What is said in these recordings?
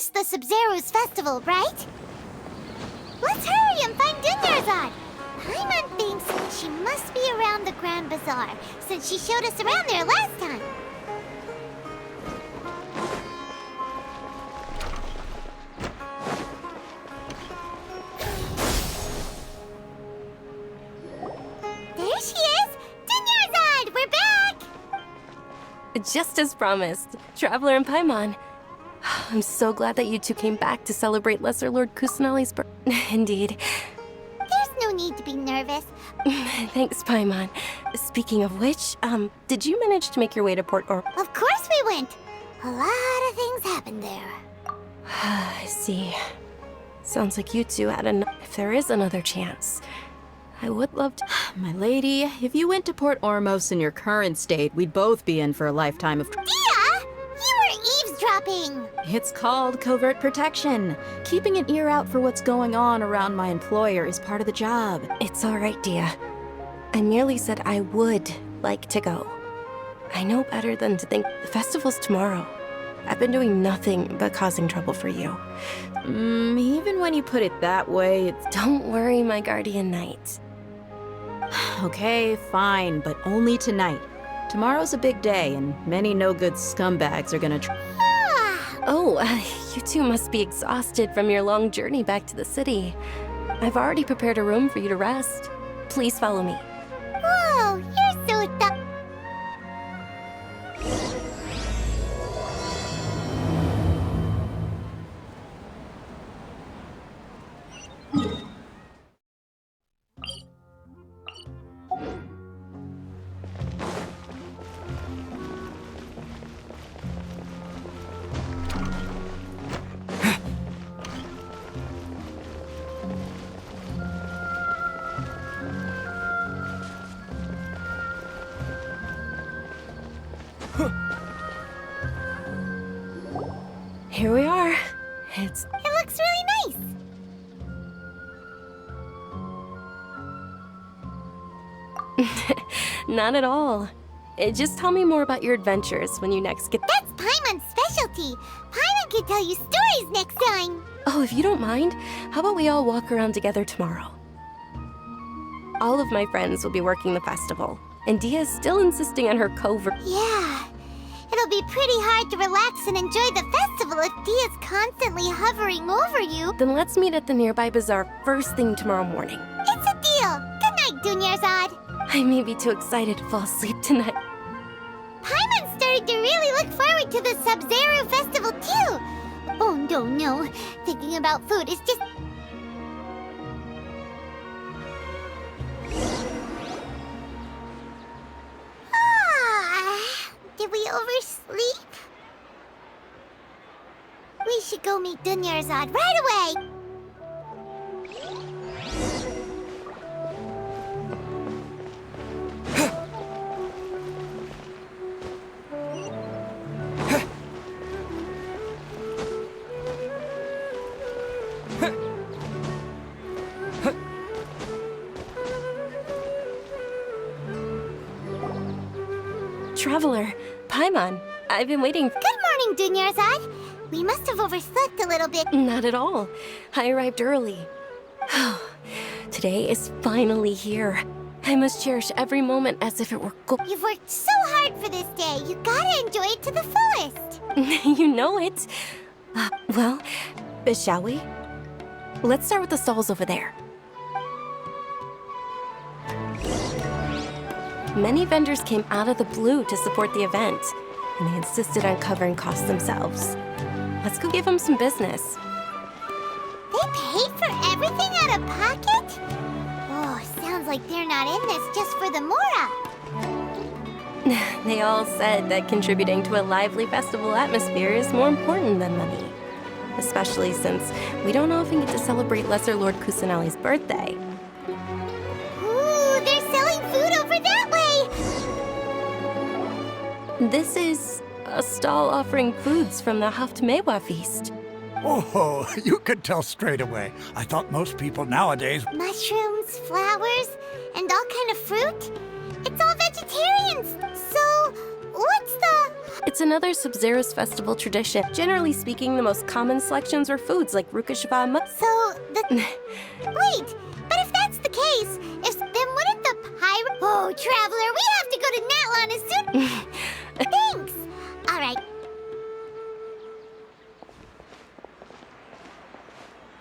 finished the Subzeru's festival, right? Let's hurry and find Dunyarzad. Paimon thinks she must be around the Grand Bazaar, since she showed us around there last time. There she is! Dunyarzad, we're back! Just as promised, Traveler and Paimon. I'm so glad that you two came back to celebrate Lesser Lord Kusanali's birth. Indeed. There's no need to be nervous. Thanks, Paimon. Speaking of which, did you manage to make your way to Port or... Of course we went! A lot of things happened there. I see. Sounds like you two had if there is another chance, I would love to... My lady, if you went to Port Ormos in your current state, we'd both be in for a lifetime of... Dia! You were eavesdropping! It's called covert protection. Keeping an ear out for what's going on around my employer is part of the job. It's all right, Dia. I merely said I would like to go. I know better than to think the festival's tomorrow. I've been doing nothing but causing trouble for you. Even when you put it that way, it's... Don't worry, my guardian knight. Okay, fine, but only tonight. Tomorrow's a big day, and many no-good scumbags are gonna Oh, you two must be exhausted from your long journey back to the city. I've already prepared a room for you to rest. Please follow me. Whoa, you're so Here we are. It looks really nice. Not at all. Just tell me more about your adventures when you next get... That's Paimon's specialty. Paimon can tell you stories next time. Oh, if you don't mind, how about we all walk around together tomorrow? All of my friends will be working the festival, and Dia's still insisting on her covert... Yeah. It'll be pretty hard to relax and enjoy the festival if Dia's constantly hovering over you. Then let's meet at the nearby bazaar first thing tomorrow morning. It's a deal. Good night, Dunyarzad. I may be too excited to fall asleep tonight. Paimon's starting to really look forward to the Subzeru festival too. Oh, no. Thinking about food is just... Did we oversleep? We should go meet Dunyarzad right away! Traveler, Paimon, I've been waiting... Good morning, Dunyarzad. We must have overslept a little bit. Not at all. I arrived early. Today is finally here. I must cherish every moment as if it were You've worked so hard for this day. You gotta enjoy it to the fullest. You know it. Well, shall we? Let's start with the stalls over there. Many vendors came out of the blue to support the event, and they insisted on covering costs themselves. Let's go give them some business. They paid for everything out of pocket? Oh, sounds like they're not in this just for the Mora. They all said that contributing to a lively festival atmosphere is more important than money. Especially since we don't often get to celebrate Lesser Lord Kusanali's birthday. Ooh, they're selling food over that way! This is a stall offering foods from the Haftmewa feast. Oh, you could tell straight away. I thought most people nowadays... Mushrooms, flowers, and all kind of fruit? It's all vegetarians, so what's the... It's another Subzeru's festival tradition. Generally speaking, the most common selections are foods like rukashva and So, wait, but if that's the case, then wouldn't the pirate... Oh, Traveler, we have to go to Natlan as soon... Thanks! Alright.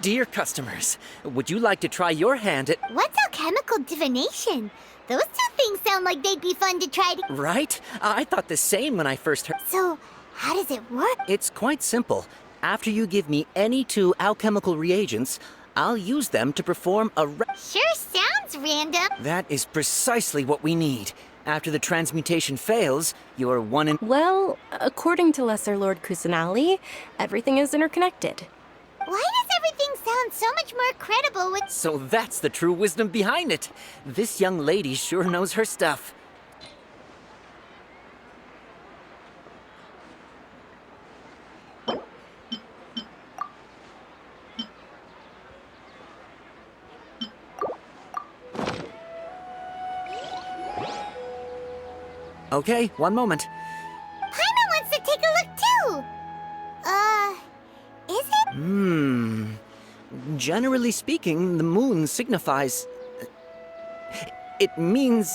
Dear customers, would you like to try your hand at... What's alchemical divination? Those two things sound like they'd be fun to try to... Right? I thought the same when I first heard... So, how does it work? It's quite simple. After you give me any 2 alchemical reagents, I'll use them to perform a... Sure sounds random. That is precisely what we need. After the transmutation fails, you're one in... Well, according to Lesser Lord Kusanali, everything is interconnected. Why does everything sound so much more credible with... So that's the true wisdom behind it. This young lady sure knows her stuff. Okay, one moment. Paimon wants to take a look too! Is it? Generally speaking, the moon signifies... It means...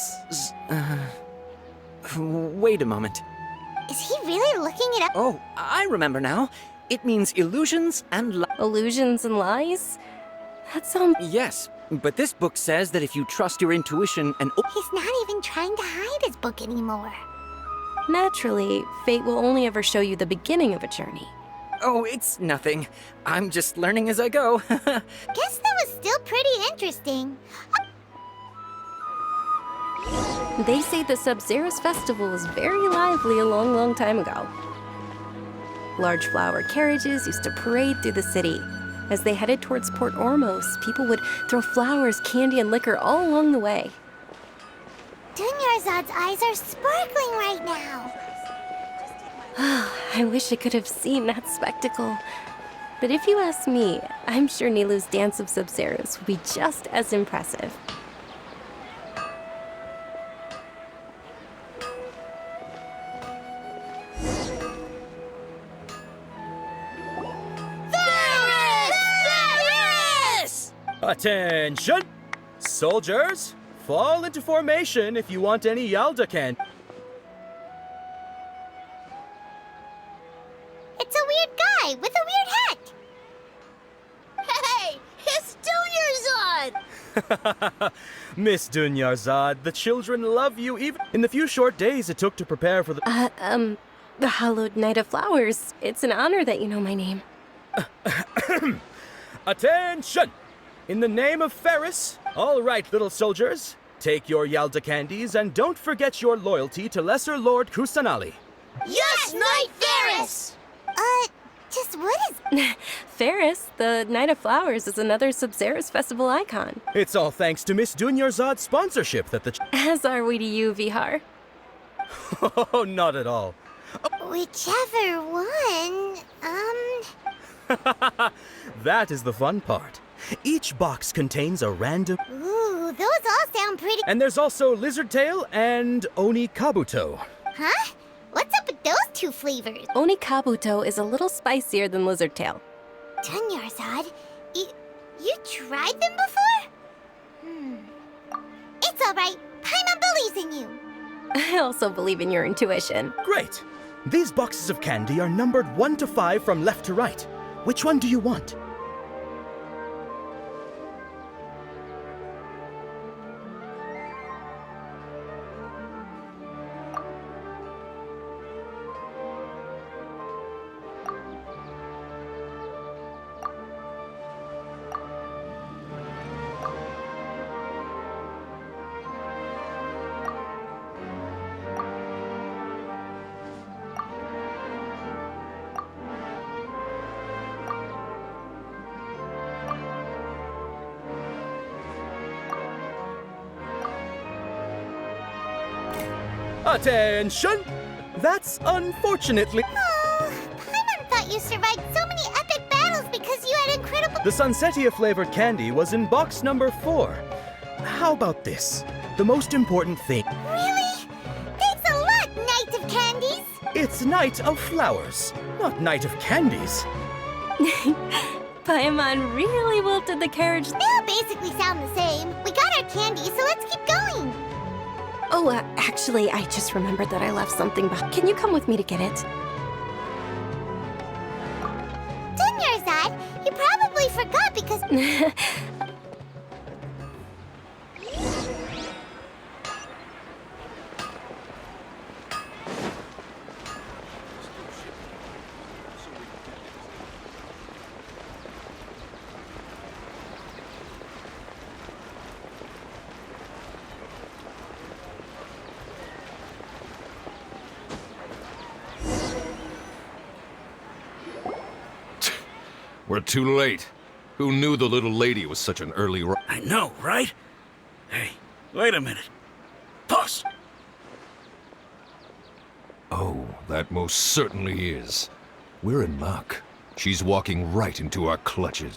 Wait a moment. Is he really looking it up? Oh, I remember now. It means illusions and Illusions and lies? That sounds... Yes, but this book says that if you trust your intuition and... He's not even trying to hide his book anymore. Naturally, fate will only ever show you the beginning of a journey. Oh, it's nothing. I'm just learning as I go. Guess that was still pretty interesting. They say the Subzeru's festival was very lively a long, long time ago. Large flower carriages used to parade through the city. As they headed towards Port Ormos, people would throw flowers, candy, and liquor all along the way. Dunyarzad's eyes are sparkling right now. I wish I could have seen that spectacle. But if you ask me, I'm sure Nilu's Dance of Subzerus would be just as impressive. Attention! Soldiers, fall into formation if you want any Yalda can. It's a weird guy with a weird hat. Hey, it's Dunyarzad! Miss Dunyarzad, the children love you even in the few short days it took to prepare for the... The Hallowed Night of Flowers. It's an honor that you know my name. Attention! In the name of Ferris, all right, little soldiers, take your Yalda candies and don't forget your loyalty to Lesser Lord Kusanali. Yes, Knight Ferris! Just what is... Ferris, the Night of Flowers, is another Subzeru's festival icon. It's all thanks to Miss Dunyarzad's sponsorship that the... As are we to you, Vihar. Oh, not at all. Whichever one, That is the fun part. Each box contains a random... Ooh, those all sound pretty... And there's also Lizard Tail and Oni Kabuto. Huh? What's up with those two flavors? Oni Kabuto is a little spicier than Lizard Tail. Dunyarzad, you tried them before? It's all right. Paimon believes in you. I also believe in your intuition. Great! These boxes of candy are numbered 1 to 5 from left to right. Which one do you want? Attention! That's unfortunately... Oh, Paimon thought you survived so many epic battles because you had incredible... The Sunsetia flavored candy was in box number 4. How about this? The most important thing Really? Thanks a lot, Knight of Candies! It's Night of Flowers, not Night of Candies. Paimon really wilted the carriage. They all basically sound the same. We got our candy, so let's keep going. Oh, actually, I just remembered that I left something behind. Can you come with me to get it? Dunyarzad, you probably forgot because... We're too late. Who knew the little lady was such an early I know, right? Hey, wait a minute. Pause! Oh, that most certainly is. We're in luck. She's walking right into our clutches.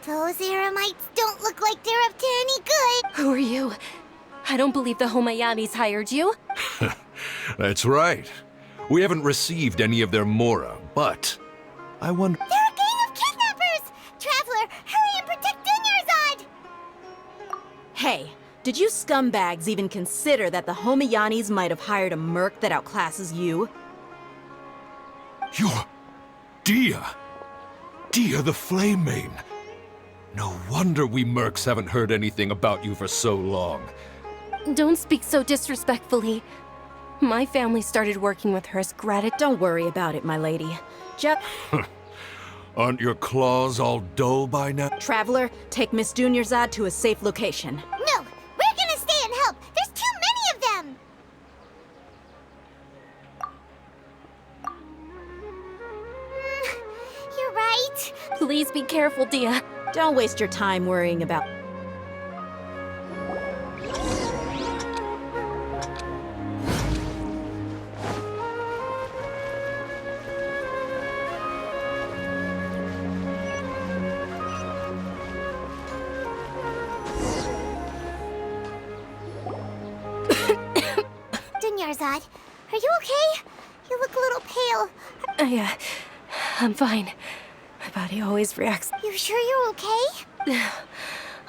Those Eremites don't look like they're up to any good. Who are you? I don't believe the Homayanis hired you. That's right. We haven't received any of their mora, but I wonder... They're a gang of kidnappers! Traveler, hurry and protect Dunyarzad! Hey, did you scumbags even consider that the Homayanis might have hired a merc that outclasses you? You're... Dia! Dia the Flame Main! No wonder we mercs haven't heard anything about you for so long. Don't speak so disrespectfully. My family started working with her as gratitude. Don't worry about it, my lady. Just... Aren't your claws all dull by now? Traveler, take Miss Dunyarzad to a safe location. No, we're gonna stay and help. There's too many of them. You're right. Please be careful, Dia. Don't waste your time worrying about... Dunyarzad, are you okay? You look a little pale. I'm fine. My body always reacts. You sure you're okay?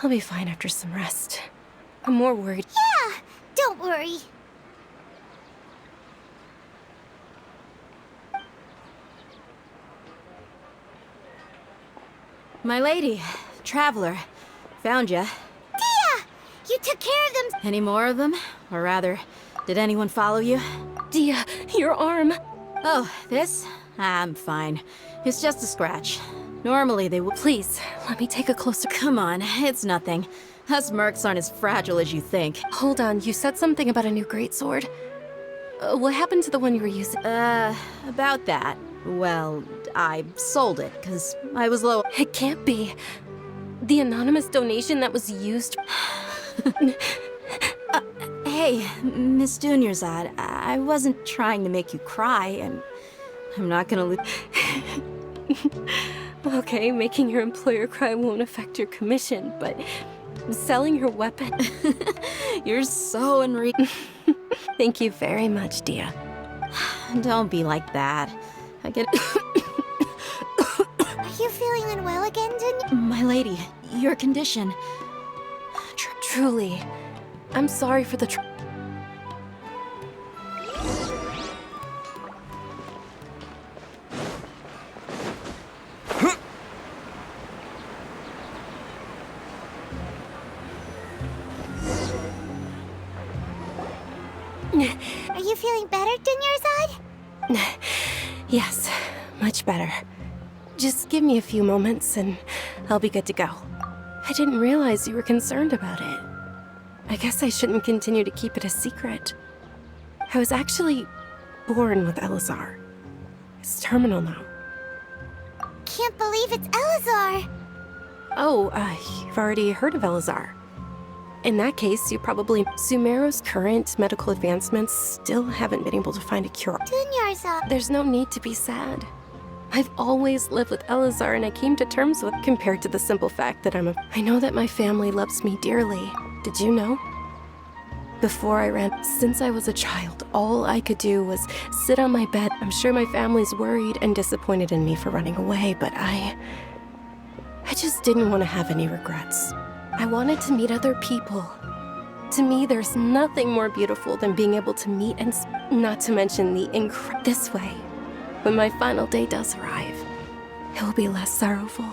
I'll be fine after some rest. I'm more worried. Yeah, don't worry. My lady, Traveler, found ya. Dia! You took care of them. Any more of them? Or rather, did anyone follow you? Dia, your arm. Oh, this? I'm fine. It's just a scratch. Normally they would... Please, let me take a closer... Come on, it's nothing. Us mercs aren't as fragile as you think. Hold on, you said something about a new greatsword. What happened to the one you were using? About that. Well, I sold it, because I was low... It can't be. The anonymous donation that was used... Hey, Miss Dunyarzad, I wasn't trying to make you cry, and I'm not gonna... Okay, making your employer cry won't affect your commission, but selling your weapon... You're so Thank you very much, Dia. Don't be like that. I get... Are you feeling unwell again, Dunya? My lady, your condition... Truly, I'm sorry for the Are you feeling better, Dunyarzad? Yes, much better. Just give me a few moments and I'll be good to go. I didn't realize you were concerned about it. I guess I shouldn't continue to keep it a secret. I was actually born with Elazar. It's terminal now. Can't believe it's Elazar. Oh, you've already heard of Elazar. In that case, you probably... Sumeru's current medical advancements still haven't been able to find a cure. Dunyarzad. There's no need to be sad. I've always lived with Elazar and I came to terms with compared to the simple fact that I know that my family loves me dearly. Did you know? Before I ran, since I was a child, all I could do was sit on my bed. I'm sure my family's worried and disappointed in me for running away, but I just didn't want to have any regrets. I wanted to meet other people. To me, there's nothing more beautiful than being able to meet and not to mention this way. When my final day does arrive, it will be less sorrowful.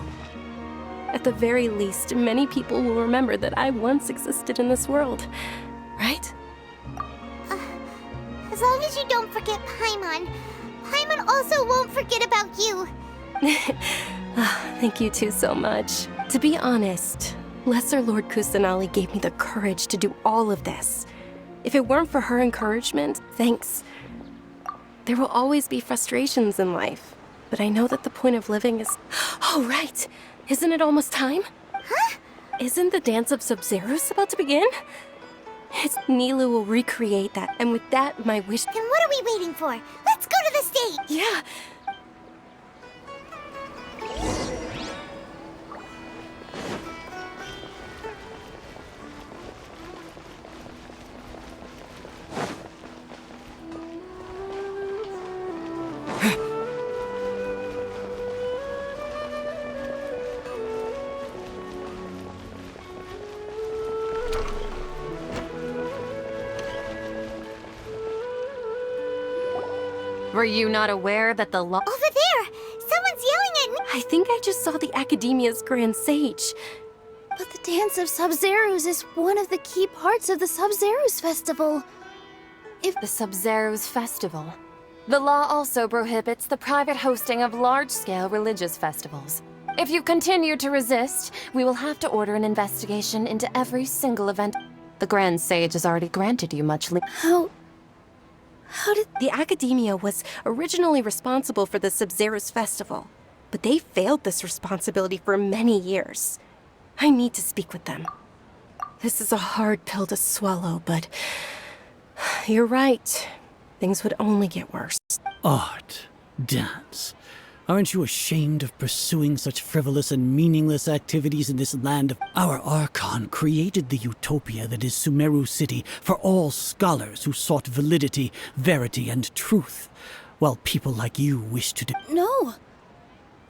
At the very least, many people will remember that I once existed in this world. Right? As long as you don't forget Paimon. Paimon also won't forget about you. Thank you two so much. To be honest, Lesser Lord Kusanali gave me the courage to do all of this. If it weren't for her encouragement, thanks. There will always be frustrations in life, but I know that the point of living is... Oh, right! Isn't it almost time? Huh? Isn't the dance of Subzerus about to begin? Nilu will recreate that, and with that, my wish... Then what are we waiting for? Let's go to the stage! Yeah! Were you not aware that the law— Over there! Someone's yelling at me! I think I just saw the Academia's Grand Sage. But the Dance of Subzerus is one of the key parts of the Subzerus Festival. The Subzerus Festival. The law also prohibits the private hosting of large-scale religious festivals. If you continue to resist, we will have to order an investigation into every single event. The Grand Sage has already granted you much leave. How did— The Academia was originally responsible for the Subzerus Festival, but they failed this responsibility for many years. I need to speak with them. This is a hard pill to swallow, but you're right. Things would only get worse. Art. Dance. Aren't you ashamed of pursuing such frivolous and meaningless activities in this land of... Our Archon created the utopia that is Sumeru City for all scholars who sought validity, verity, and truth, while people like you wish to... No!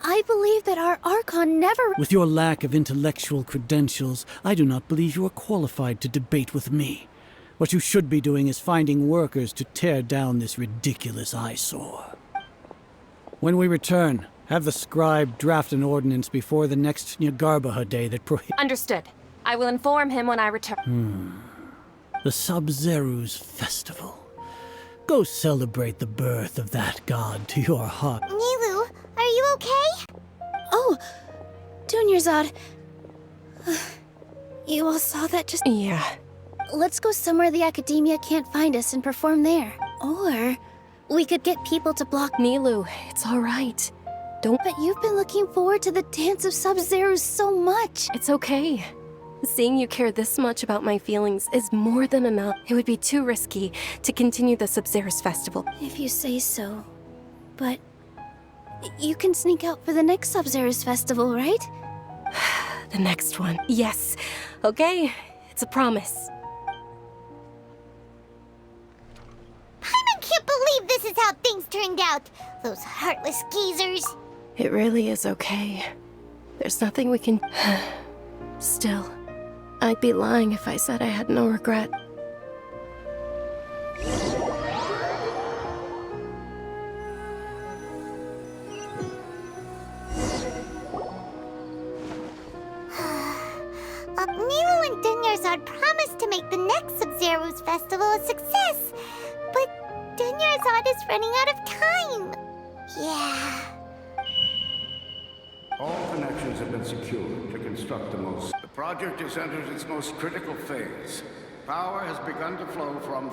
I believe that our Archon never— With your lack of intellectual credentials, I do not believe you are qualified to debate with me. What you should be doing is finding workers to tear down this ridiculous eyesore. When we return, have the scribe draft an ordinance before the next Nyagarbaha day that Understood. I will inform him when I return. The Subzerus Festival. Go celebrate the birth of that god to your heart. Nilu, are you okay? Oh! Dunyarzad. You all saw that just— Yeah. Let's go somewhere the Academia can't find us and perform there. Or we could get people to block— Nilu, it's all right. Don't— But you've been looking forward to the Dance of Subzerus so much. It's okay. Seeing you care this much about my feelings is more than enough. It would be too risky to continue the Subzerus Festival. If you say so. But you can sneak out for the next Subzerus Festival, right? The next one. Yes. Okay. It's a promise. Paimon can't believe this is how things turned out. Those heartless geezers. It really is okay. There's nothing we can... Still, I'd be lying if I said I had no regret. Nilu and Dunyarzad promised to make the next Subzerus Festival a success, but Dunyarzad is running out of time. Yeah. All connections have been secured to construct the most... The project has entered its most critical phase. Power has begun to flow from...